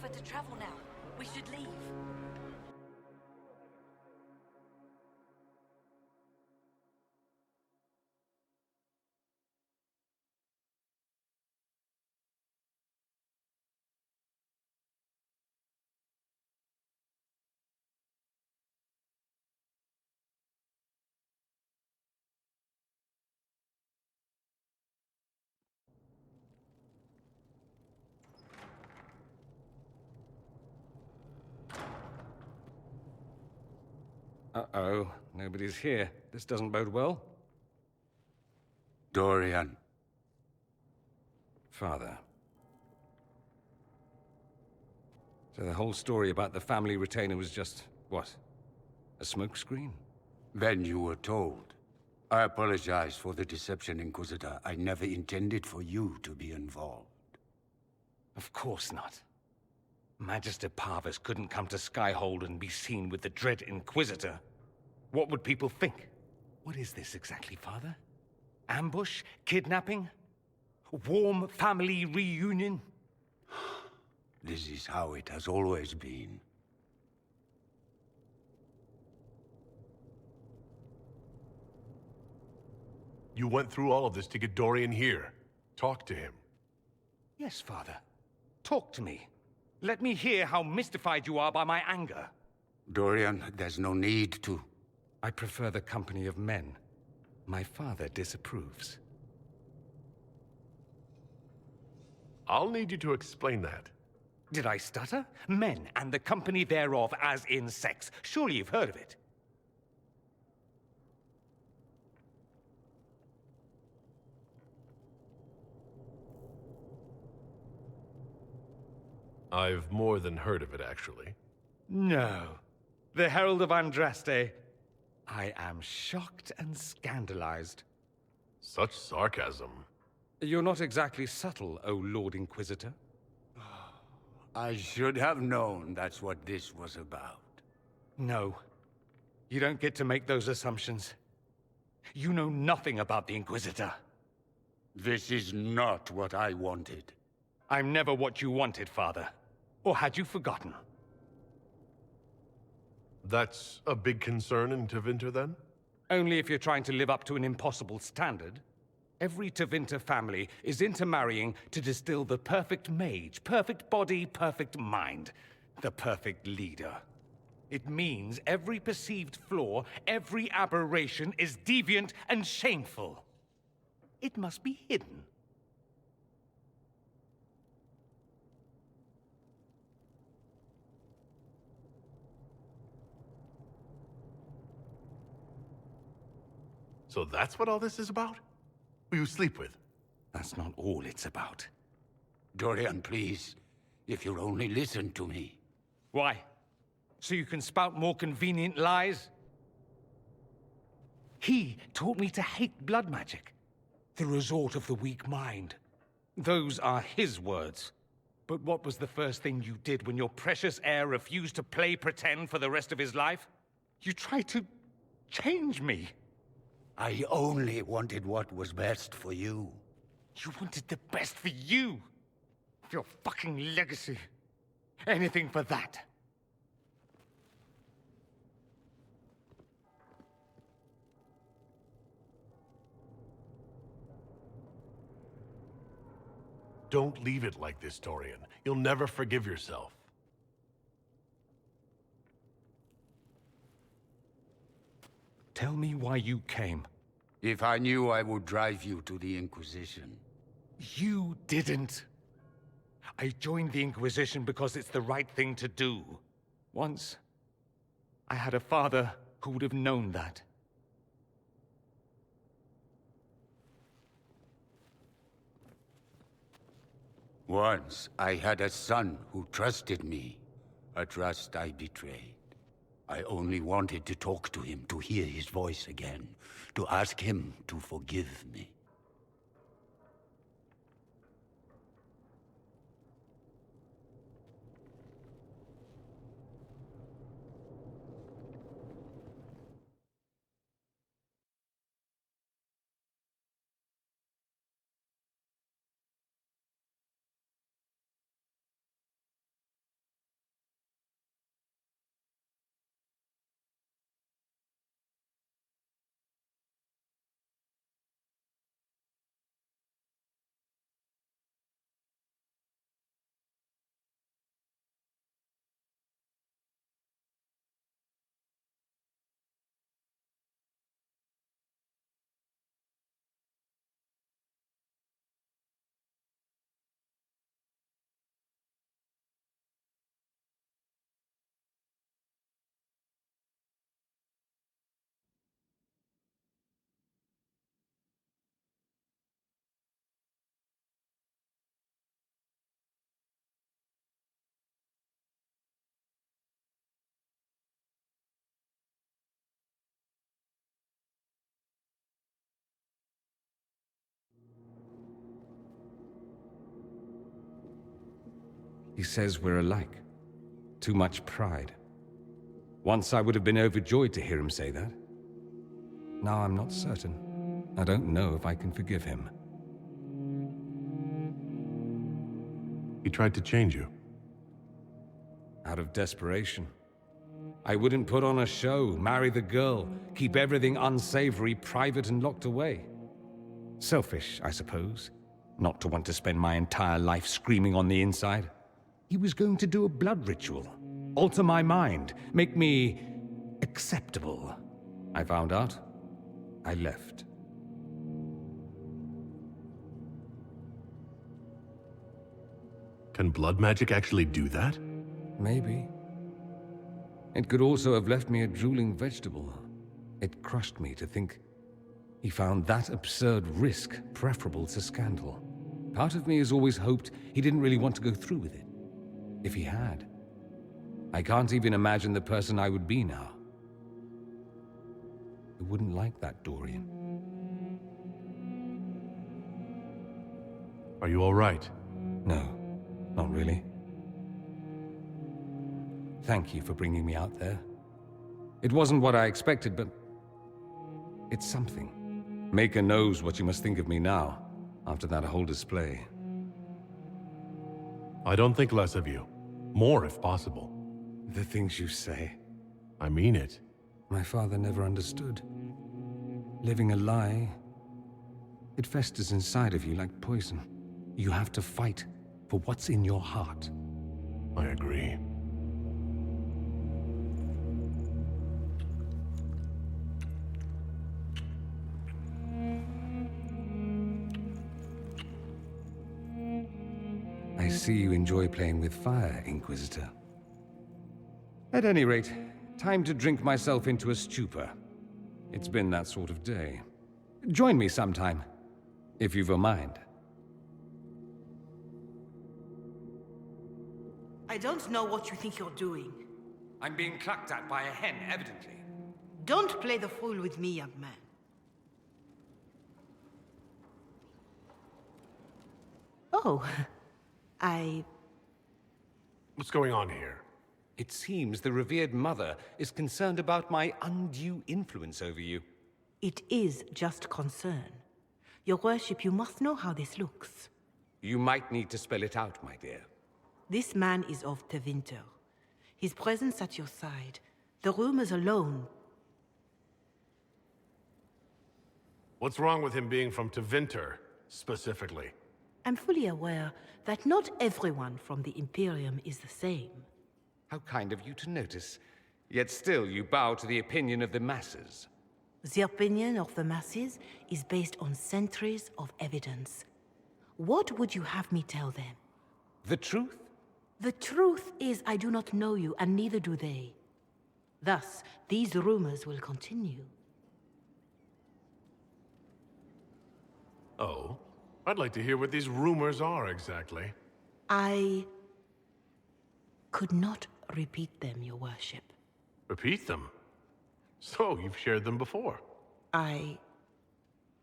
safer to travel now. We should leave. Uh-oh, nobody's here. This doesn't bode well. Dorian. Father. So the whole story about the family retainer was just, what? A smokescreen? Then you were told. I apologize for the deception, Inquisitor. I never intended for you to be involved. Of course not. Magister Parvus couldn't come to Skyhold and be seen with the dread Inquisitor. What would people think? What is this exactly, Father? Ambush? Kidnapping? Warm family reunion? This is how it has always been. You went through all of this to get Dorian here. Talk to him. Yes, Father. Talk to me. Let me hear how mystified you are by my anger. Dorian, there's no need to. I prefer the company of men. My father disapproves. I'll need you to explain that. Did I stutter? Men and the company thereof as in sex. Surely you've heard of it. I've more than heard of it, actually. No. The Herald of Andraste. I am shocked and scandalized. Such sarcasm. You're not exactly subtle, O Lord Inquisitor. I should have known that's what this was about. No. You don't get to make those assumptions. You know nothing about the Inquisitor. This is not what I wanted. I'm never what you wanted, Father. Or had you forgotten? That's a big concern in Tevinter, then? Only if you're trying to live up to an impossible standard. Every Tevinter family is intermarrying to distill the perfect mage, perfect body, perfect mind, the perfect leader. It means every perceived flaw, every aberration is deviant and shameful. It must be hidden. So that's what all this is about? Who you sleep with? That's not all it's about. Dorian, please. If you'll only listen to me. Why? So you can spout more convenient lies? He taught me to hate blood magic. The resort of the weak mind. Those are his words. But what was the first thing you did when your precious heir refused to play pretend for the rest of his life? You tried to change me. I only wanted what was best for you. You wanted the best for you. Your fucking legacy. Anything for that. Don't leave it like this, Dorian. You'll never forgive yourself. Tell me why you came. If I knew, I would drive you to the Inquisition. You didn't. I joined the Inquisition because it's the right thing to do. Once, I had a father who would have known that. Once, I had a son who trusted me. A trust I betrayed. I only wanted to talk to him, to hear his voice again, to ask him to forgive me. He says we're alike. Too much pride. Once I would have been overjoyed to hear him say that. Now I'm not certain. I don't know if I can forgive him. He tried to change you. Out of desperation. I wouldn't put on a show, marry the girl, keep everything unsavory, private and locked away. Selfish, I suppose, not to want to spend my entire life screaming on the inside. He was going to do a blood ritual, alter my mind, make me acceptable. I found out. I left. Can blood magic actually do that? Maybe. It could also have left me a drooling vegetable. It crushed me to think he found that absurd risk preferable to scandal. Part of me has always hoped he didn't really want to go through with it. If he had, I can't even imagine the person I would be now. I wouldn't like that, Dorian. Are you all right? No, not really. Thank you for bringing me out there. It wasn't what I expected, but it's something. Maker knows what you must think of me now, after that whole display. I don't think less of you. More, if possible. The things you say. I mean it. My father never understood. Living a lie, it festers inside of you like poison. You have to fight for what's in your heart. I agree. I see you enjoy playing with fire, Inquisitor. At any rate, time to drink myself into a stupor. It's been that sort of day. Join me sometime, if you've a mind. I don't know what you think you're doing. I'm being clucked at by a hen, evidently. Don't play the fool with me, young man. Oh, What's going on here? It seems the revered mother is concerned about my undue influence over you. It is just concern. Your worship, you must know how this looks. You might need to spell it out, my dear. This man is of Tevinter. His presence at your side, the rumors alone. What's wrong with him being from Tevinter, specifically? I'm fully aware that not everyone from the Imperium is the same. How kind of you to notice. Yet still you bow to the opinion of the masses. The opinion of the masses is based on centuries of evidence. What would you have me tell them? The truth? The truth is I do not know you, and neither do they. Thus, these rumors will continue. Oh? I'd like to hear what these rumors are exactly. I could not repeat them, your worship. Repeat them? So, you've shared them before.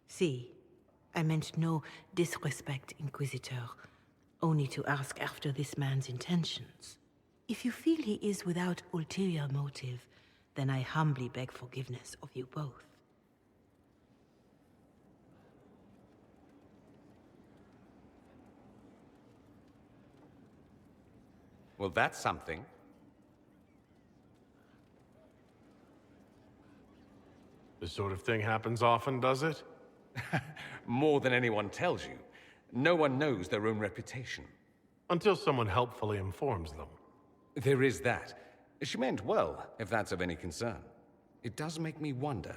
See, I meant no disrespect, Inquisitor. Only to ask after this man's intentions. If you feel he is without ulterior motive, then I humbly beg forgiveness of you both. Well, that's something. This sort of thing happens often, does it? More than anyone tells you. No one knows their own reputation. Until someone helpfully informs them. There is that. She meant well, if that's of any concern. It does make me wonder.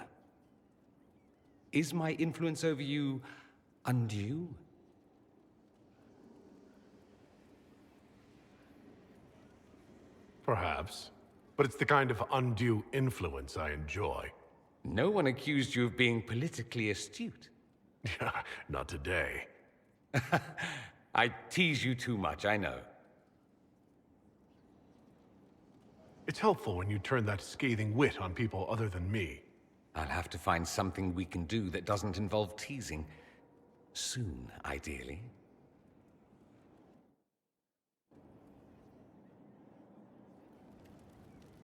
Is my influence over you undue? Perhaps. But it's the kind of undue influence I enjoy. No one accused you of being politically astute. Not today. I tease you too much, I know. It's helpful when you turn that scathing wit on people other than me. I'll have to find something we can do that doesn't involve teasing. Soon, ideally.